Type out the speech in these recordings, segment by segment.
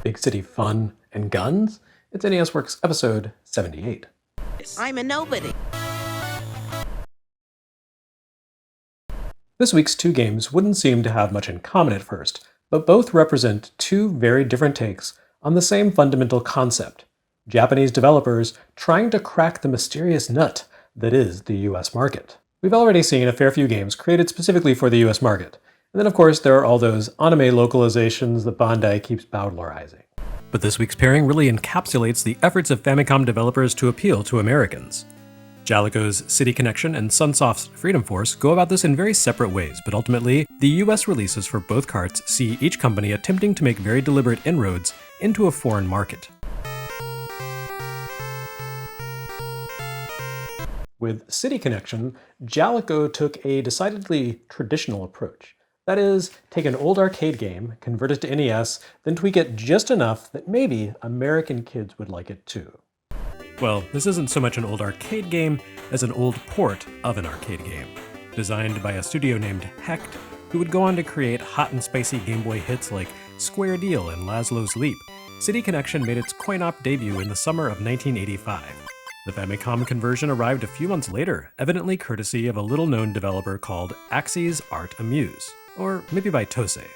Big City Fun and Guns? It's NES Works episode 78. I'm a nobody. This week's two games wouldn't seem to have much in common at first, but both represent two very different takes on the same fundamental concept: Japanese developers trying to crack the mysterious nut that is the US market. We've already seen a fair few games created specifically for the US market, and then of course there are all those anime localizations that Bandai keeps bowdlerizing. But this week's pairing really encapsulates the efforts of Famicom developers to appeal to Americans. Jaleco's City Connection and Sunsoft's Freedom Force go about this in very separate ways, but ultimately, the US releases for both carts see each company attempting to make very deliberate inroads into a foreign market. With City Connection, Jaleco took a decidedly traditional approach. That is, take an old arcade game, convert it to NES, then tweak it just enough that maybe American kids would like it too. Well, this isn't so much an old arcade game as an old port of an arcade game, designed by a studio named Hecht, who would go on to create hot and spicy Game Boy hits like Square Deal and Laszlo's Leap. City Connection made its coin-op debut in the summer of 1985. The Famicom conversion arrived a few months later, evidently courtesy of a little-known developer called Axes Art Amuse, or maybe by Tosei.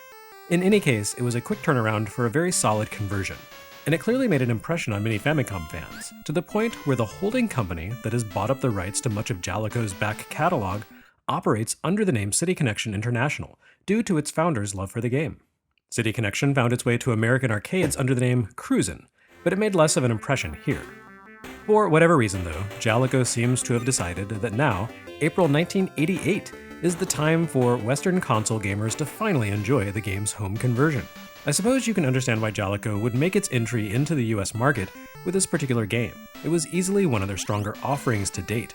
In any case, it was a quick turnaround for a very solid conversion. And it clearly made an impression on many Famicom fans, to the point where the holding company that has bought up the rights to much of Jaleco's back catalog operates under the name City Connection International, due to its founders' love for the game. City Connection found its way to American arcades under the name Cruisin', but it made less of an impression here. For whatever reason though, Jaleco seems to have decided that now, April 1988, is the time for Western console gamers to finally enjoy the game's home conversion. I suppose you can understand why Jaleco would make its entry into the US market with this particular game. It was easily one of their stronger offerings to date.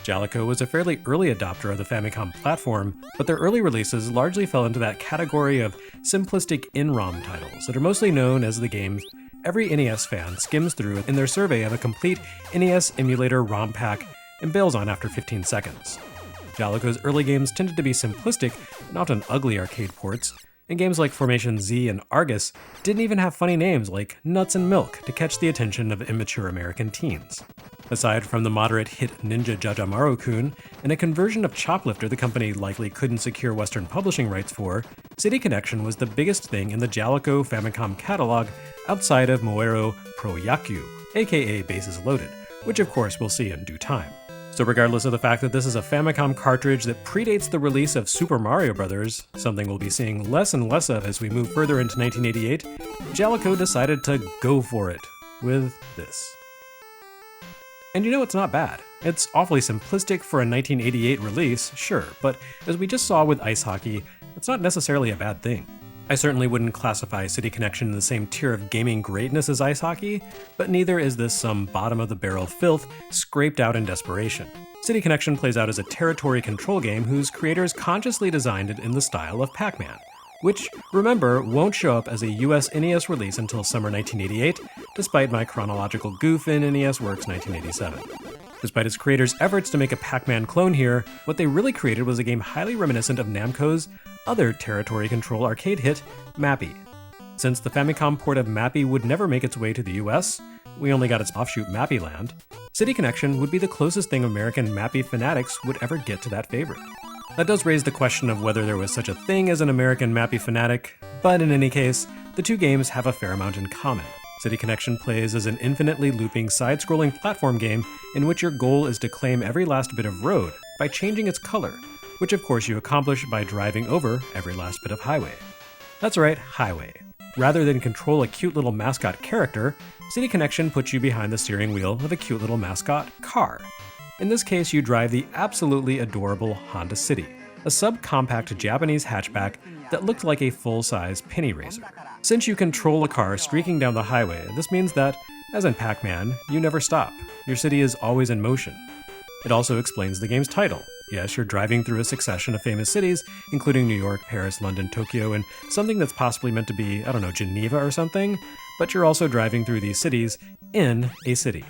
Jaleco was a fairly early adopter of the Famicom platform, but their early releases largely fell into that category of simplistic in-ROM titles that are mostly known as the games every NES fan skims through in their survey of a complete NES emulator ROM pack and bails on after 15 seconds. Jaleco's early games tended to be simplistic and often ugly arcade ports, and games like Formation Z and Argus didn't even have funny names like Nuts and Milk to catch the attention of immature American teens. Aside from the moderate hit Ninja Jajamaru-kun and a conversion of CHOPLIFTER the company likely couldn't secure Western publishing rights for, City Connection was the biggest thing in the Jaleco Famicom catalog outside of Moero Pro Yakyu, aka Bases Loaded, which of course we'll see in due time. So regardless of the fact that this is a Famicom cartridge that predates the release of Super Mario Bros., something we'll be seeing less and less of as we move further into 1988, Jaleco decided to go for it with this. And you know, it's not bad. It's awfully simplistic for a 1988 release, sure, but as we just saw with ice hockey, it's not necessarily a bad thing. I certainly wouldn't classify City Connection in the same tier of gaming greatness as ice hockey, but neither is this some bottom-of-the-barrel filth scraped out in desperation. City Connection plays out as a territory control game whose creators consciously designed it in the style of Pac-Man, which, remember, won't show up as a US NES release until summer 1988, despite my chronological goof in NES Works 1987. Despite its creators' efforts to make a Pac-Man clone here, what they really created was a game highly reminiscent of Namco's other territory control arcade hit, Mappy. Since the Famicom port of Mappy would never make its way to the US, we only got its offshoot Mappyland, City Connection would be the closest thing American Mappy fanatics would ever get to that favorite. That does raise the question of whether there was such a thing as an American Mappy fanatic, but in any case, the two games have a fair amount in common. City Connection plays as an infinitely looping side-scrolling platform game in which your goal is to claim every last bit of road by changing its color, which of course you accomplish by driving over every last bit of highway. That's right, highway. Rather than control a cute little mascot character, City Connection puts you behind the steering wheel of a cute little mascot car. In this case, you drive the absolutely adorable Honda City, a subcompact Japanese hatchback that looked like a full-size penny racer. Since you control a car streaking down the highway, this means that, as in Pac-Man, you never stop. Your city is always in motion. It also explains the game's title. Yes, you're driving through a succession of famous cities, including New York, Paris, London, Tokyo, and something that's possibly meant to be, Geneva or something, but you're also driving through these cities in a city.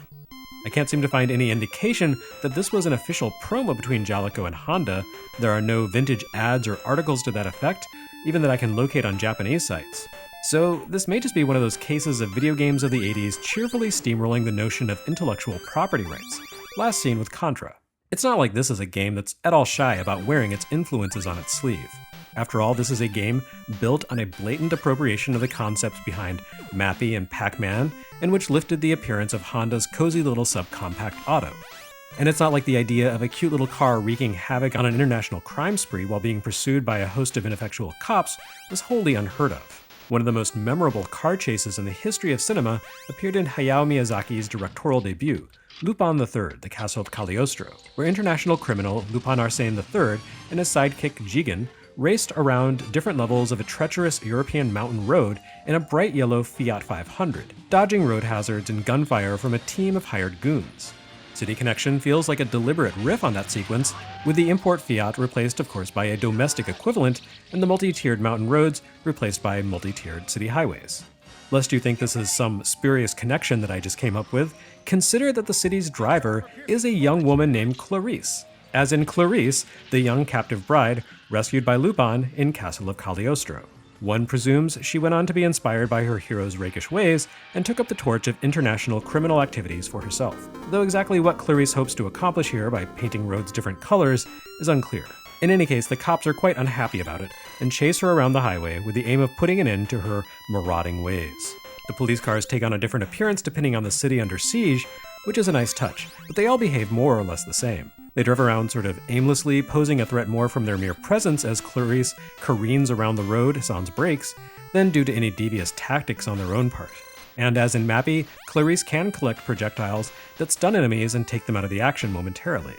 I can't seem to find any indication that this was an official promo between Jaleco and Honda. There are no vintage ads or articles to that effect, even that I can locate on Japanese sites. So this may just be one of those cases of video games of the 80s cheerfully steamrolling the notion of intellectual property rights, last seen with Contra. It's not like this is a game that's at all shy about wearing its influences on its sleeve. After all, this is a game built on a blatant appropriation of the concepts behind Mappy and Pac-Man, and which lifted the appearance of Honda's cozy little subcompact auto. And it's not like the idea of a cute little car wreaking havoc on an international crime spree while being pursued by a host of ineffectual cops was wholly unheard of. One of the most memorable car chases in the history of cinema appeared in Hayao Miyazaki's directorial debut, Lupin III, The Castle of Cagliostro, where international criminal Lupin Arsène III and his sidekick Jigen raced around different levels of a treacherous European mountain road in a bright yellow Fiat 500, dodging road hazards and gunfire from a team of hired goons. City Connection feels like a deliberate riff on that sequence, with the import Fiat replaced, of course, by a domestic equivalent, and the multi-tiered mountain roads replaced by multi-tiered city highways. Lest you think this is some spurious connection that I just came up with, consider that the city's driver is a young woman named Clarice, as in Clarice, the young captive bride rescued by Lupin in Castle of Cagliostro. One presumes she went on to be inspired by her hero's rakish ways and took up the torch of international criminal activities for herself, though exactly what Clarice hopes to accomplish here by painting roads different colors is unclear. In any case, the cops are quite unhappy about it and chase her around the highway with the aim of putting an end to her marauding ways. The police cars take on a different appearance depending on the city under siege, which is a nice touch, but they all behave more or less the same. They drive around sort of aimlessly, posing a threat more from their mere presence as Clarice careens around the road sans brakes than due to any devious tactics on their own part. And as in Mappy, Clarice can collect projectiles that stun enemies and take them out of the action momentarily.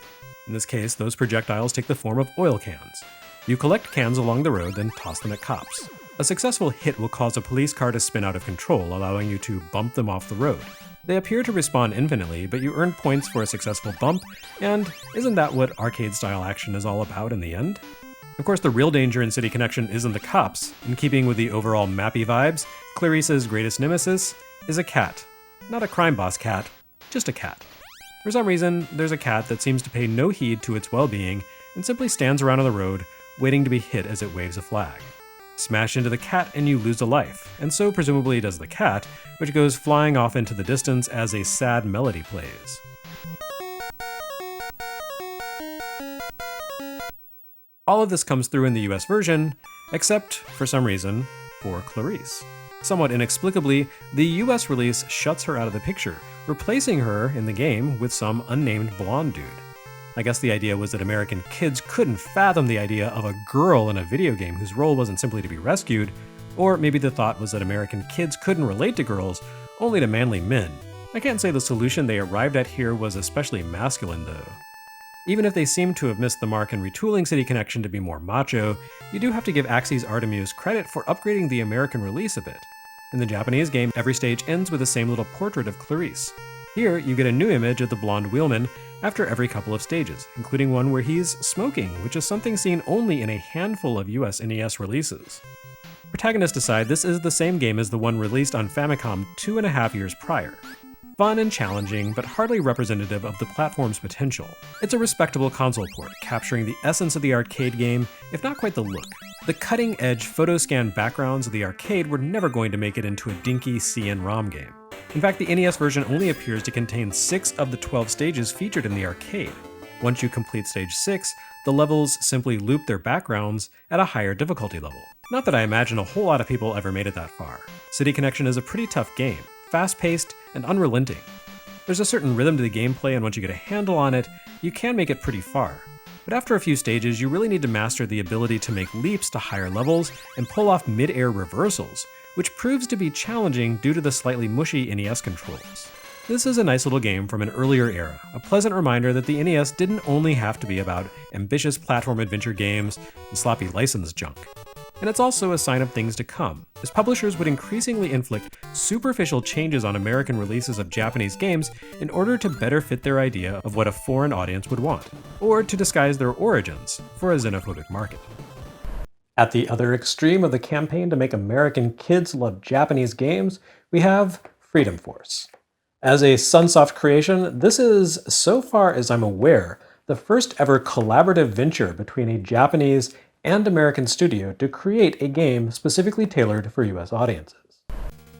In this case, those projectiles take the form of oil cans. You collect cans along the road, then toss them at cops. A successful hit will cause a police car to spin out of control, allowing you to bump them off the road. They appear to respawn infinitely, but you earn points for a successful bump, and isn't that what arcade-style action is all about in the end? Of course, the real danger in City Connection isn't the cops. In keeping with the overall Mappy vibes, Clarice's greatest nemesis is a cat. Not a crime boss cat, just a cat. For some reason, there's a cat that seems to pay no heed to its well-being and simply stands around on the road, waiting to be hit as it waves a flag. Smash into the cat and you lose a life, and so presumably does the cat, which goes flying off into the distance as a sad melody plays. All of this comes through in the US version, except, for some reason, for Clarice. Somewhat inexplicably, the US release shuts her out of the picture, replacing her in the game with some unnamed blonde dude. I guess the idea was that American kids couldn't fathom the idea of a girl in a video game whose role wasn't simply to be rescued, or maybe the thought was that American kids couldn't relate to girls, only to manly men. I can't say the solution they arrived at here was especially masculine though. Even if they seem to have missed the mark in retooling City Connection to be more macho, you do have to give Axis Artemuse credit for upgrading the American release a bit. In the Japanese game, every stage ends with the same little portrait of Clarice. Here, you get a new image of the blonde wheelman after every couple of stages, including one where he's smoking, which is something seen only in a handful of US NES releases. Protagonists decide this is the same game as the one released on Famicom 2.5 years prior. Fun and challenging, but hardly representative of the platform's potential. It's a respectable console port, capturing the essence of the arcade game, if not quite the look. The cutting-edge photo-scan backgrounds of the arcade were never going to make it into a dinky CN-ROM game. In fact, the NES version only appears to contain 6 of the 12 stages featured in the arcade. Once you complete stage 6, the levels simply loop their backgrounds at a higher difficulty level. Not that I imagine a whole lot of people ever made it that far. City Connection is a pretty tough game, fast-paced and unrelenting. There's a certain rhythm to the gameplay, and once you get a handle on it, you can make it pretty far. But after a few stages, you really need to master the ability to make leaps to higher levels and pull off mid-air reversals, which proves to be challenging due to the slightly mushy NES controls. This is a nice little game from an earlier era, a pleasant reminder that the NES didn't only have to be about ambitious platform adventure games and sloppy license junk. And it's also a sign of things to come, as publishers would increasingly inflict superficial changes on American releases of Japanese games in order to better fit their idea of what a foreign audience would want, or to disguise their origins for a xenophobic market. At the other extreme of the campaign to make American kids love Japanese games, we have Freedom Force. As a Sunsoft creation, this is, so far as I'm aware, the first ever collaborative venture between a Japanese and American studio to create a game specifically tailored for US audiences.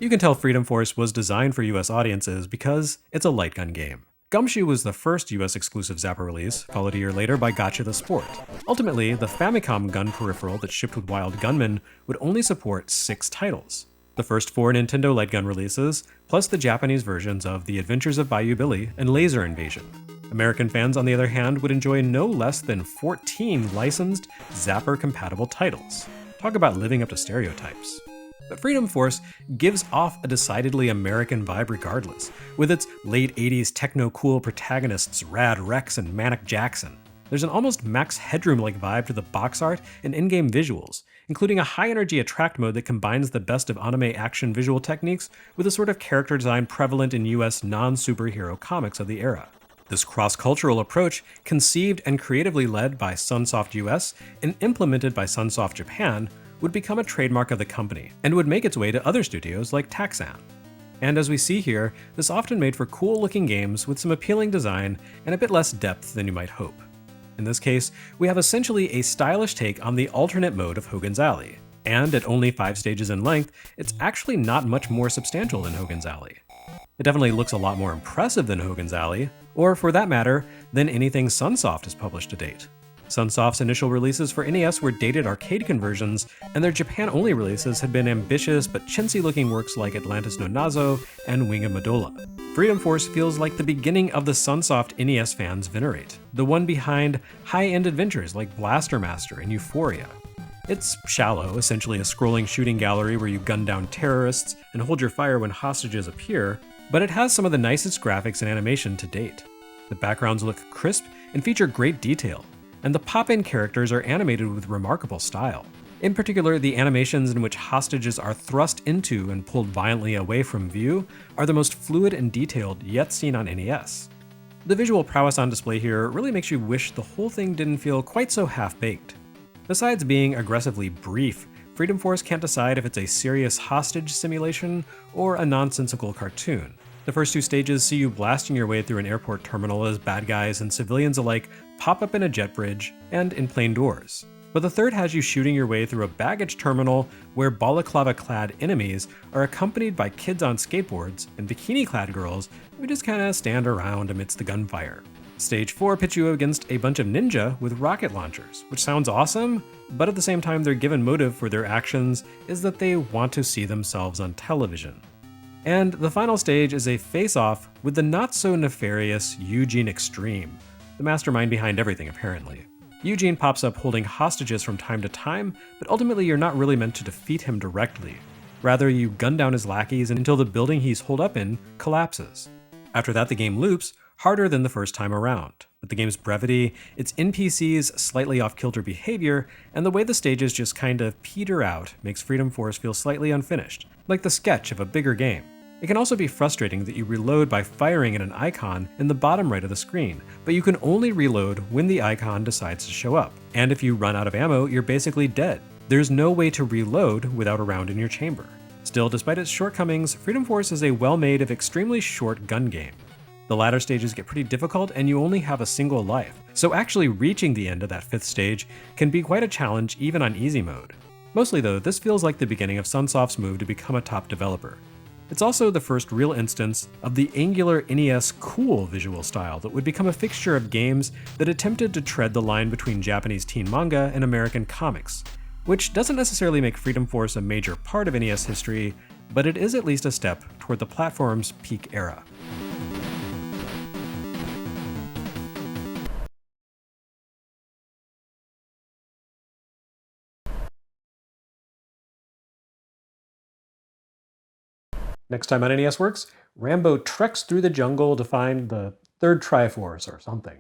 You can tell Freedom Force was designed for US audiences because it's a light gun game. GUMSHOE was the first US exclusive Zapper release, followed a year later by Gotcha the Sport. Ultimately, the Famicom gun peripheral that shipped with Wild Gunman would only support 6 titles. The first 4 Nintendo light gun releases, plus the Japanese versions of The Adventures of Bayou Billy and Laser Invasion. American fans, on the other hand, would enjoy no less than 14 licensed Zapper-compatible titles. Talk about living up to stereotypes. But Freedom Force gives off a decidedly American vibe regardless, with its late 80s techno-cool protagonists Rad Rex and Manic Jackson. There's an almost Max Headroom-like vibe to the box art and in-game visuals, including a high-energy attract mode that combines the best of anime action visual techniques with a sort of character design prevalent in US non-superhero comics of the era. This cross-cultural approach, conceived and creatively led by Sunsoft US and implemented by Sunsoft Japan, would become a trademark of the company, and would make its way to other studios like Taxan. And as we see here, this often made for cool-looking games with some appealing design and a bit less depth than you might hope. In this case, we have essentially a stylish take on the alternate mode of Hogan's Alley. And at only 5 stages in length, it's actually not much more substantial than Hogan's Alley. It definitely looks a lot more impressive than Hogan's Alley, or for that matter, than anything Sunsoft has published to date. Sunsoft's initial releases for NES were dated arcade conversions, and their Japan-only releases had been ambitious but chintzy-looking works like Atlantis no Nazo and Wing of Medulla. Freedom Force feels like the beginning of the Sunsoft NES fans venerate, the one behind high-end adventures like Blaster Master and Euphoria. It's shallow, essentially a scrolling shooting gallery where you gun down terrorists and hold your fire when hostages appear, but it has some of the nicest graphics and animation to date. The backgrounds look crisp and feature great detail, and the pop-in characters are animated with remarkable style. In particular, the animations in which hostages are thrust into and pulled violently away from view are the most fluid and detailed yet seen on NES. The visual prowess on display here really makes you wish the whole thing didn't feel quite so half-baked. Besides being aggressively brief, Freedom Force can't decide if it's a serious hostage simulation or a nonsensical cartoon. The first 2 stages see you blasting your way through an airport terminal as bad guys and civilians alike pop up in a jet bridge and in plain doors. But the third has you shooting your way through a baggage terminal where balaclava-clad enemies are accompanied by kids on skateboards and bikini-clad girls who just kinda stand around amidst the gunfire. Stage 4 pits you against a bunch of ninja with rocket launchers, which sounds awesome, but at the same time their given motive for their actions is that they want to see themselves on television. And the final stage is a face-off with the not-so-nefarious Eugene Extreme, the mastermind behind everything apparently. Eugene pops up holding hostages from time to time, but ultimately you're not really meant to defeat him directly. Rather, you gun down his lackeys until the building he's holed up in collapses. After that, the game loops, harder than the first time around. But the game's brevity, its NPC's slightly off-kilter behavior, and the way the stages just kind of peter out makes Freedom Force feel slightly unfinished, like the sketch of a bigger game. It can also be frustrating that you reload by firing at an icon in the bottom right of the screen, but you can only reload when the icon decides to show up. And if you run out of ammo, you're basically dead. There's no way to reload without a round in your chamber. Still, despite its shortcomings, Freedom Force is a well-made if extremely short gun game. The latter stages get pretty difficult and you only have a single life, so actually reaching the end of that 5th stage can be quite a challenge even on easy mode. Mostly though, this feels like the beginning of Sunsoft's move to become a top developer. It's also the first real instance of the angular NES cool visual style that would become a fixture of games that attempted to tread the line between Japanese teen manga and American comics, which doesn't necessarily make Freedom Force a major part of NES history, but it is at least a step toward the platform's peak era. Next time on NES Works, Rambo treks through the jungle to find the third Triforce or something.